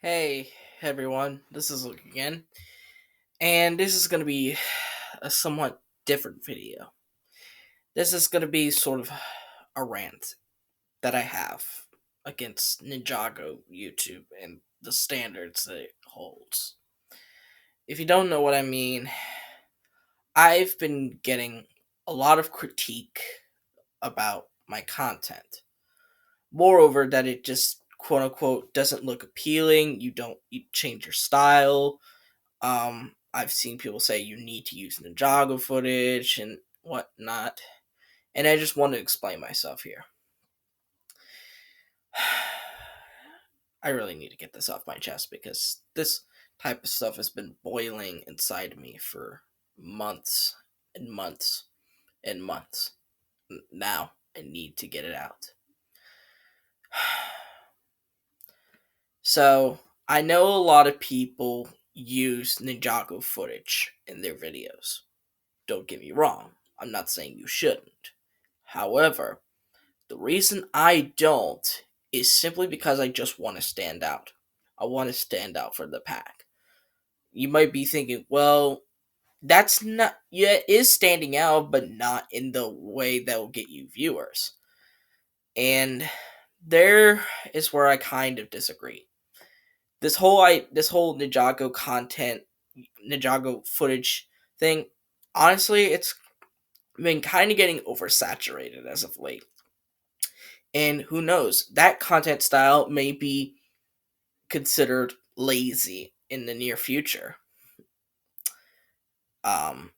Hey everyone, this is Luke again, and this is going to be a somewhat different video. This is going to be sort of a rant that I have against Ninjago YouTube and the standards that it holds. If you don't know what I mean, I've been getting a lot of critique about my content. Moreover, that it just quote unquote doesn't look appealing, you change your style. I've seen people say you need to use Ninjago footage and whatnot, and I just want to explain myself here. I really need to get this off my chest because this type of stuff has been boiling inside me for months and months and months. Now I need to get it out. So, I know a lot of people use Ninjago footage in their videos. Don't get me wrong, I'm not saying you shouldn't. However, the reason I don't is simply because I just want to stand out. I want to stand out for the pack. You might be thinking, well, that's not, yeah, it is standing out, but not in the way that will get you viewers. And there is where I kind of disagree. This whole Ninjago content, Ninjago footage thing, honestly, it's been kind of getting oversaturated as of late. And who knows, that content style may be considered lazy in the near future.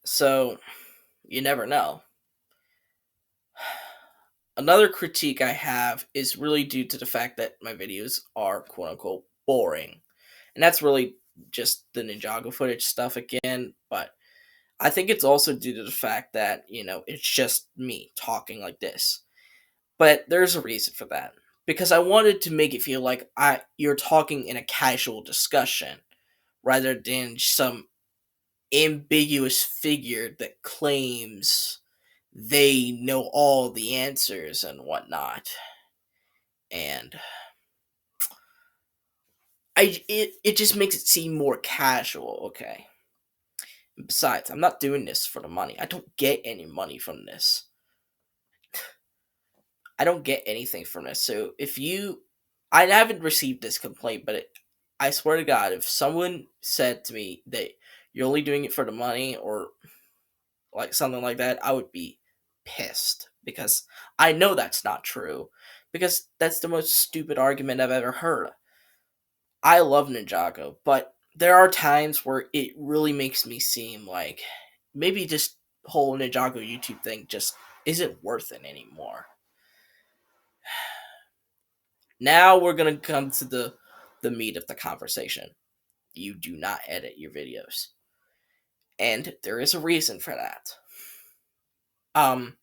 So you never know. Another critique I have is really due to the fact that my videos are quote unquote boring. And that's really just the Ninjago footage stuff again, but I think it's also due to the fact that, it's just me talking like this. But there's a reason for that. Because I wanted to make it feel like you're talking in a casual discussion rather than some ambiguous figure that claims they know all the answers and whatnot. And it just makes it seem more casual, okay? Besides, I'm not doing this for the money. I don't get any money from this. I don't get anything from this. So I haven't received this complaint, but I swear to God, if someone said to me that you're only doing it for the money or like something like that, I would be pissed because I know that's not true. Because that's the most stupid argument I've ever heard. I love Ninjago, but there are times where it really makes me seem like maybe this whole Ninjago YouTube thing just isn't worth it anymore. Now we're gonna come to the meat of the conversation. You do not edit your videos, and there is a reason for that. Um,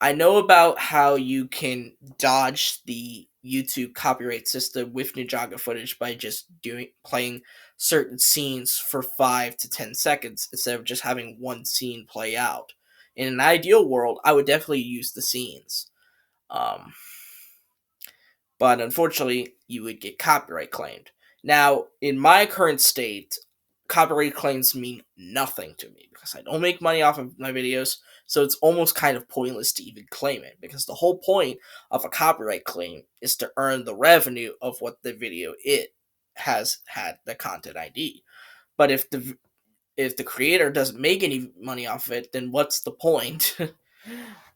I know about how you can dodge the YouTube copyright system with Ninjago footage by just playing certain scenes for 5 to 10 seconds instead of just having one scene play out. In an ideal world, I would definitely use the scenes. Um, but unfortunately, you would get copyright claimed. Now, in my current state, copyright claims mean nothing to me because I don't make money off of my videos, so it's almost kind of pointless to even claim it because the whole point of a copyright claim is to earn the revenue of what the video it has had the content ID. But if the creator doesn't make any money off of it, then what's the point?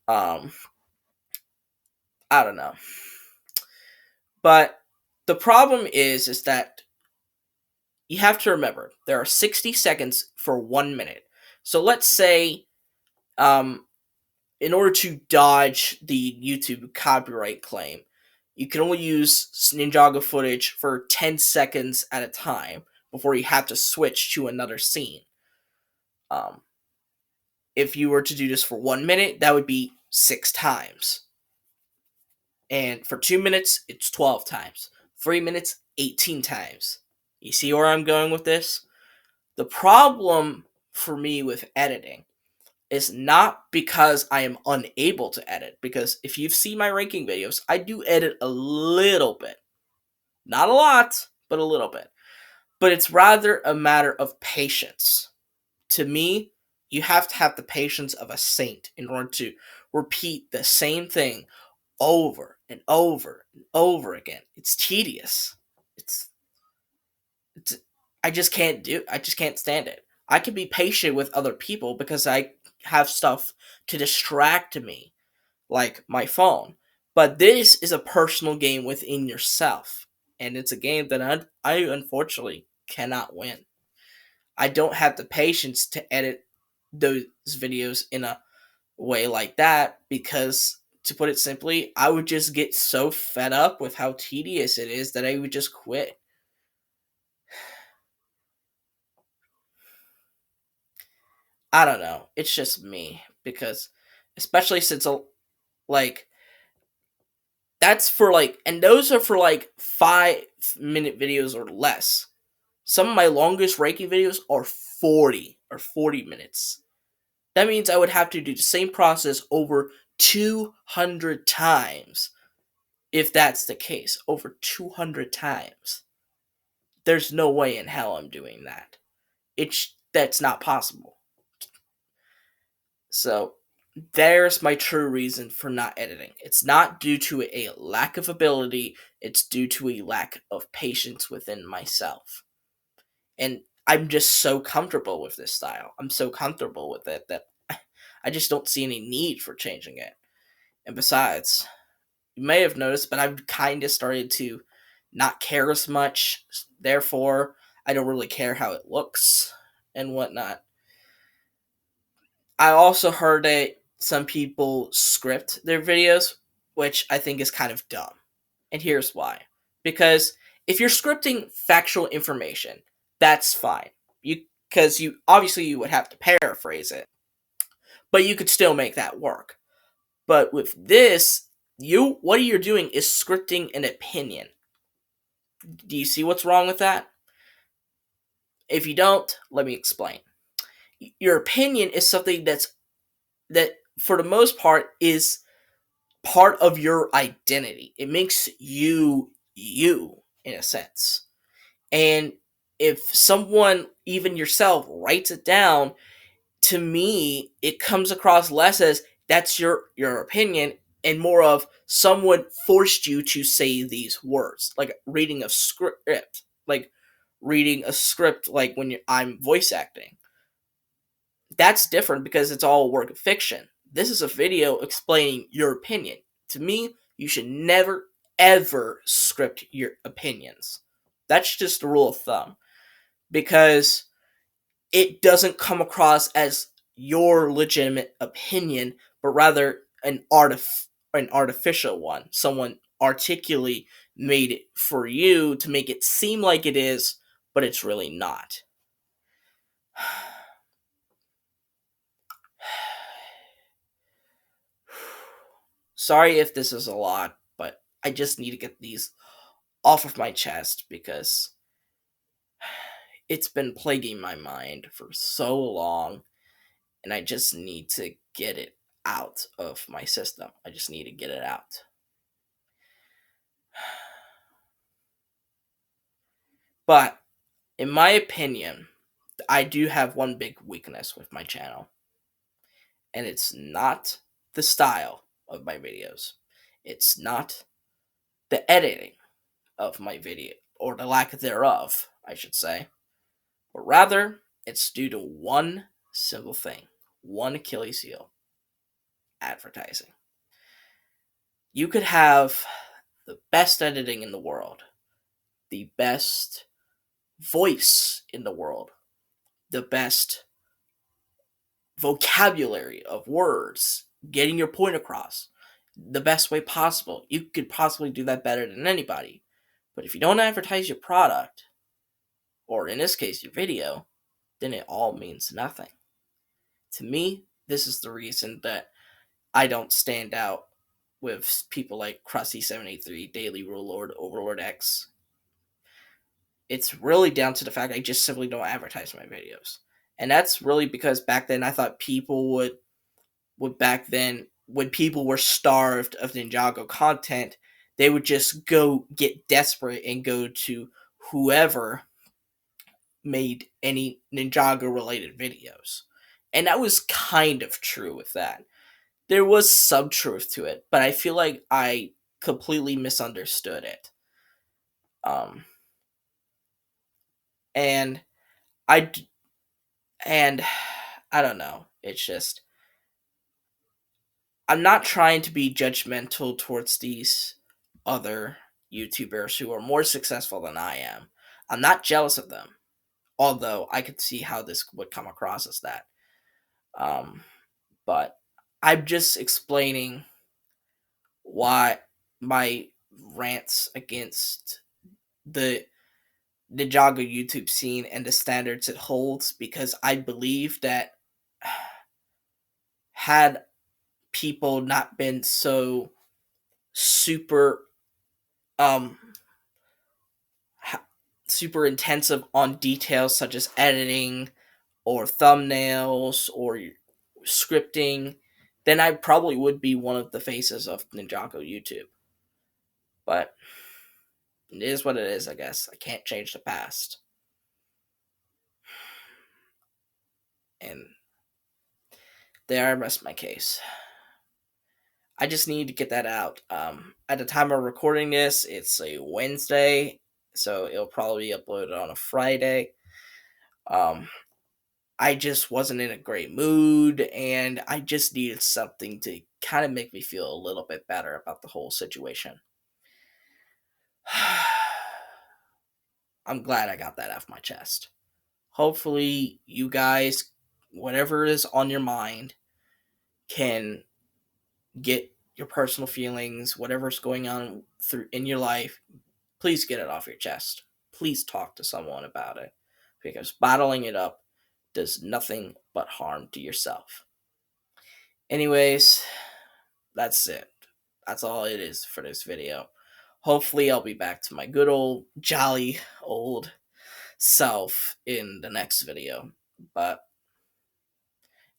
um, I don't know. But the problem is that you have to remember there are 60 seconds for 1 minute. So let's say, um, in order to dodge the YouTube copyright claim, you can only use Ninjago footage for 10 seconds at a time before you have to switch to another scene. Um, if you were to do this for 1 minute, that would be 6 times. And for 2 minutes, it's 12 times. 3 minutes, 18 times. You see where I'm going with this? The problem for me with editing is not because I am unable to edit, because if you've seen my ranking videos, I do edit a little bit. Not a lot, but a little bit. But it's rather a matter of patience. To me, you have to have the patience of a saint in order to repeat the same thing over and over and over again. It's tedious. It's it's I just can't stand it. I can be patient with other people because I have stuff to distract me, like my phone. But this is a personal game within yourself, and it's a game that I unfortunately cannot win. I don't have the patience to edit those videos in a way like that because, to put it simply, I would just get so fed up with how tedious it is that I would just quit. I don't know. It's just me because, especially since like that's for like, and those are for like 5-minute videos or less. Some of my longest Reiki videos are 40 minutes. That means I would have to do the same process over 200 times. If that's the case, over 200 times. There's no way in hell I'm doing that. That's not possible. So, there's my true reason for not editing. It's not due to a lack of ability, it's due to a lack of patience within myself. And I'm just so comfortable with this style. I'm so comfortable with it that I just don't see any need for changing it. And besides, you may have noticed, but I've kind of started to not care as much. Therefore, I don't really care how it looks and whatnot. I also heard that some people script their videos, which I think is kind of dumb. And here's why. Because if you're scripting factual information, that's fine. Because you obviously you would have to paraphrase it, but you could still make that work. But with this, what you're doing is scripting an opinion. Do you see what's wrong with that? If you don't, let me explain. Your opinion is something that for the most part is part of your identity. It makes you in a sense. And if someone, even yourself, writes it down, to me, it comes across less as that's your opinion and more of someone forced you to say these words, like reading a script, like when I'm voice acting. That's different because it's all a work of fiction. This is a video explaining your opinion. To me, you should never ever script your opinions. That's just a rule of thumb because it doesn't come across as your legitimate opinion, but rather an artificial one. Someone articulately made it for you to make it seem like it is, but it's really not. Sorry if this is a lot, but I just need to get these off of my chest because it's been plaguing my mind for so long, and I just need to get it out of my system. I just need to get it out. But, in my opinion, I do have one big weakness with my channel, and it's not the style of my videos. It's not the editing of my video, or the lack thereof, I should say. But rather, it's due to one simple thing, one Achilles heel: advertising. You could have the best editing in the world, the best voice in the world, the best vocabulary of words, getting your point across the best way possible. You could possibly do that better than anybody. But if you don't advertise your product, or in this case, your video, then it all means nothing. To me, this is the reason that I don't stand out with people like Krusty783, Daily Rulelord, Overlord X. It's really down to the fact I just simply don't advertise my videos. And that's really because back then I thought people would back then, when people were starved of Ninjago content, they would just go get desperate and go to whoever made any Ninjago related videos. And that was kind of true with that. There was some truth to it, but I feel like I completely misunderstood it. Um, and I and I don't know. It's just I'm not trying to be judgmental towards these other YouTubers who are more successful than I am. I'm not jealous of them, although I could see how this would come across as that. Um, but I'm just explaining why my rants against the Ninjago YouTube scene and the standards it holds, because I believe that had people not been so super um super intensive on details such as editing or thumbnails or scripting, then I probably would be one of the faces of Ninjago YouTube. But it is what it is, I guess. I can't change the past. And there I rest my case. I just need to get that out. At the time of recording this, it's a Wednesday, so it'll probably be uploaded on a Friday. Um, I just wasn't in a great mood, and I just needed something to kind of make me feel a little bit better about the whole situation. I'm glad I got that off my chest. Hopefully, you guys, whatever is on your mind, can get your personal feelings, whatever's going on through in your life, please get it off your chest. Please talk to someone about it, because bottling it up does nothing but harm to yourself. Anyways, that's it. That's all it is for this video. Hopefully, I'll be back to my good old jolly old self in the next video. But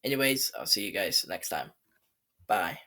anyways, I'll see you guys next time. Bye.